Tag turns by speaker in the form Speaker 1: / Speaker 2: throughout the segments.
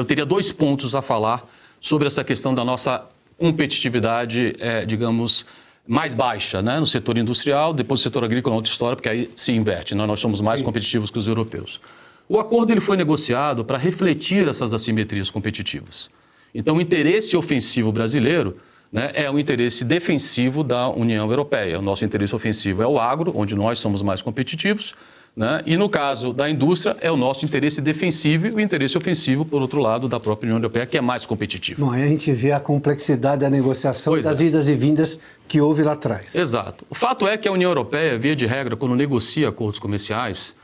Speaker 1: Eu teria 2 pontos a falar sobre essa questão da nossa competitividade, digamos, mais baixa, né? No setor industrial, depois no setor agrícola, outra história, porque aí se inverte, né? Nós somos mais competitivos que os europeus. O acordo ele foi negociado para refletir essas assimetrias competitivas. Então, o interesse ofensivo brasileiro, né, é o interesse defensivo da União Europeia. O nosso interesse ofensivo é o agro, onde nós somos mais competitivos, né? E no caso da indústria, é o nosso interesse defensivo e o interesse ofensivo, por outro lado, da própria União Europeia, que é mais competitivo.
Speaker 2: Bom, aí a gente vê a complexidade da negociação das idas e vindas que houve lá atrás.
Speaker 1: Exato. O fato é que a União Europeia, via de regra, quando negocia acordos comerciais,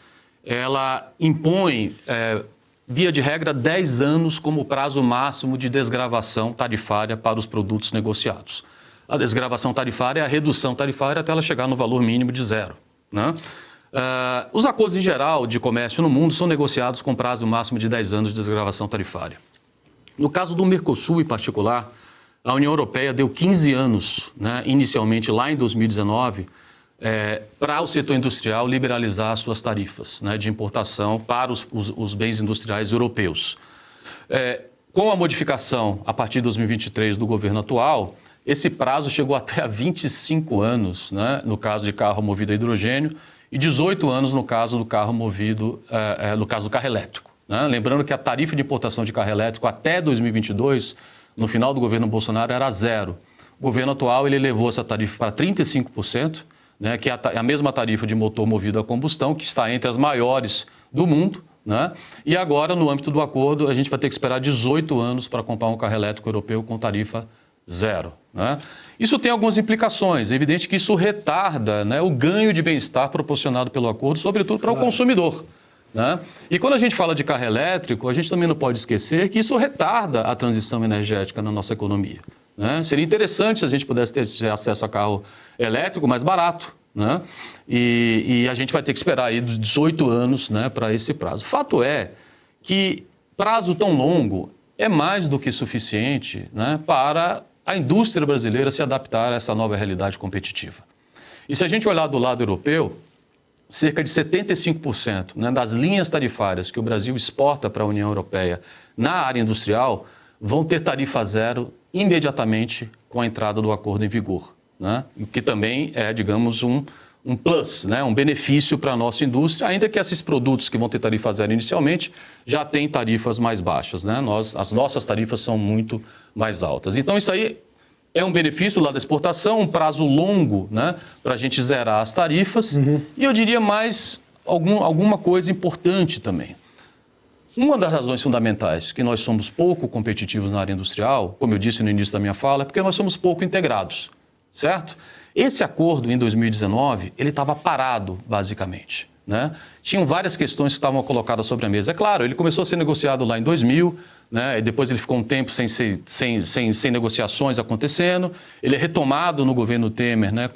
Speaker 1: ela impõe, via de regra, 10 anos como prazo máximo de desgravação tarifária para os produtos negociados. A desgravação tarifária é a redução tarifária até ela chegar no valor mínimo de 0, né? Os acordos em geral de comércio no mundo são negociados com prazo máximo de 10 anos de desgravação tarifária. No caso do Mercosul, em particular, a União Europeia deu 15 anos, né, inicialmente lá em 2019, para o setor industrial liberalizar suas tarifas, né, de importação para os bens industriais europeus. Com a modificação, a partir de 2023, do governo atual, esse prazo chegou até a 25 anos, né, no caso de carro movido a hidrogênio, e 18 anos no caso do carro movido, no caso do carro elétrico, né? Lembrando que a tarifa de importação de carro elétrico até 2022, no final do governo Bolsonaro, era 0. O governo atual ele elevou essa tarifa para 35%, né, que é a mesma tarifa de motor movido a combustão, que está entre as maiores do mundo, né? E agora, no âmbito do acordo, a gente vai ter que esperar 18 anos para comprar um carro elétrico europeu com tarifa 0, né? Isso tem algumas implicações. É evidente que isso retarda, né, o ganho de bem-estar proporcionado pelo acordo, sobretudo para o consumidor, né? E quando a gente fala de carro elétrico, a gente também não pode esquecer que isso retarda a transição energética na nossa economia, né? Seria interessante se a gente pudesse ter acesso a carro elétrico mais barato, né? E a gente vai ter que esperar aí 18 anos, né, para esse prazo. Fato é que prazo tão longo é mais do que suficiente, né, para a indústria brasileira se adaptar a essa nova realidade competitiva. E se a gente olhar do lado europeu, cerca de 75%, né, das linhas tarifárias que o Brasil exporta para a União Europeia na área industrial vão ter tarifa 0 imediatamente com a entrada do acordo em vigor, né? O que também é, digamos, um plus, né? Um benefício para a nossa indústria, ainda que esses produtos que vão ter tarifa 0 inicialmente já têm tarifas mais baixas, né? As nossas tarifas são muito mais altas. Então, isso aí é um benefício lá da exportação, um prazo longo, né, para a gente zerar as tarifas. E eu diria mais alguma coisa importante também. Uma das razões fundamentais que nós somos pouco competitivos na área industrial, como eu disse no início da minha fala, é porque nós somos pouco integrados, certo? Esse acordo, em 2019, ele estava parado, basicamente, né? Tinham várias questões que estavam colocadas sobre a mesa. É claro, ele começou a ser negociado lá em 2000, né? E depois ele ficou um tempo sem negociações acontecendo. Ele é retomado no governo Temer, né?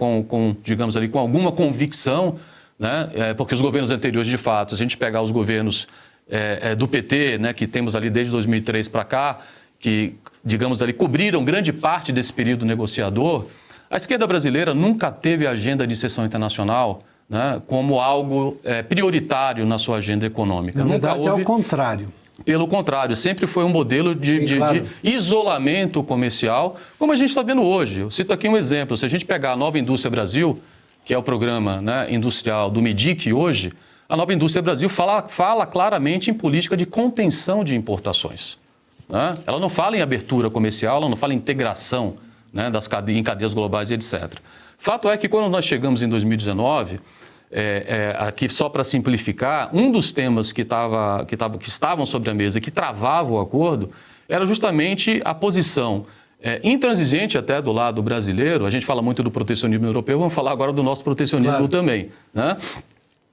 Speaker 1: Digamos ali, com alguma convicção, né? Porque os governos anteriores, de fato, se a gente pegar os governos do PT, né, que temos ali desde 2003 para cá, que, digamos ali, cobriram grande parte desse período negociador, a esquerda brasileira nunca teve agenda de inserção internacional, né, como algo prioritário na sua agenda econômica.
Speaker 2: Na verdade, é o contrário.
Speaker 1: Pelo contrário, sempre foi um modelo de isolamento comercial, como a gente está vendo hoje. Eu cito aqui um exemplo. Se a gente pegar a Nova Indústria Brasil, que é o programa, né, industrial do MEDIC hoje, a Nova Indústria Brasil fala claramente em política de contenção de importações, né? Ela não fala em abertura comercial, ela não fala em integração, né, em cadeias globais e etc. Fato é que quando nós chegamos em 2019, aqui só para simplificar, um dos temas que estavam sobre a mesa, que travava o acordo, era justamente a posição intransigente até do lado brasileiro. A gente fala muito do protecionismo europeu, vamos falar agora do nosso protecionismo também, né?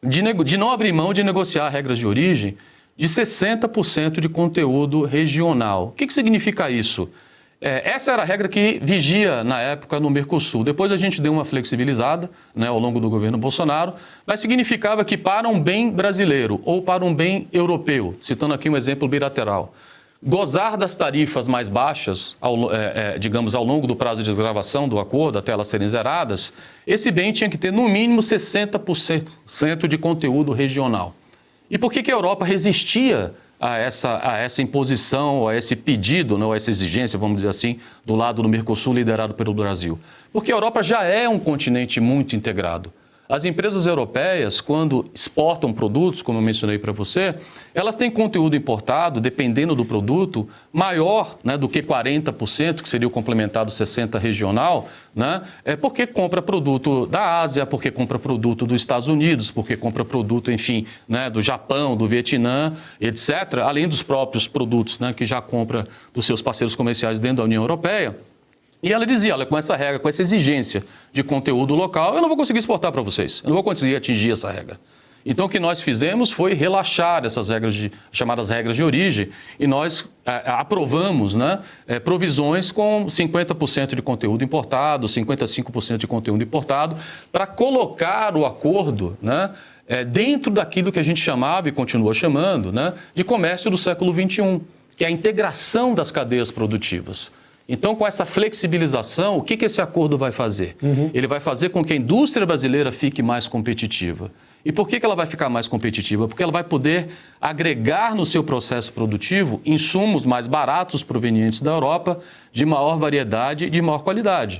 Speaker 1: De não abrir mão de negociar regras de origem de 60% de conteúdo regional. O que significa isso? Essa era a regra que vigia na época no Mercosul. Depois a gente deu uma flexibilizada, né, ao longo do governo Bolsonaro, mas significava que para um bem brasileiro ou para um bem europeu, citando aqui um exemplo bilateral, gozar das tarifas mais baixas, digamos, ao longo do prazo de desgravação do acordo, até elas serem zeradas, esse bem tinha que ter no mínimo 60% de conteúdo regional. E por que a Europa resistia a essa imposição, a esse pedido, não, a essa exigência, vamos dizer assim, do lado do Mercosul liderado pelo Brasil? Porque a Europa já é um continente muito integrado. As empresas europeias, quando exportam produtos, como eu mencionei para você, elas têm conteúdo importado, dependendo do produto, maior, né, do que 40%, que seria o complementado 60% regional, né, porque compra produto da Ásia, porque compra produto dos Estados Unidos, porque compra produto, enfim, né, do Japão, do Vietnã, etc., além dos próprios produtos, né, que já compra dos seus parceiros comerciais dentro da União Europeia. E ela dizia, olha, com essa regra, com essa exigência de conteúdo local, eu não vou conseguir exportar para vocês, eu não vou conseguir atingir essa regra. Então, o que nós fizemos foi relaxar essas regras, chamadas regras de origem, e nós aprovamos, né, provisões com 50% de conteúdo importado, 55% de conteúdo importado, para colocar o acordo, né, dentro daquilo que a gente chamava e continua chamando, né, de comércio do século XXI, que é a integração das cadeias produtivas. Então, com essa flexibilização, o que esse acordo vai fazer? Ele vai fazer com que a indústria brasileira fique mais competitiva. E por que ela vai ficar mais competitiva? Porque ela vai poder agregar no seu processo produtivo insumos mais baratos provenientes da Europa, de maior variedade e de maior qualidade.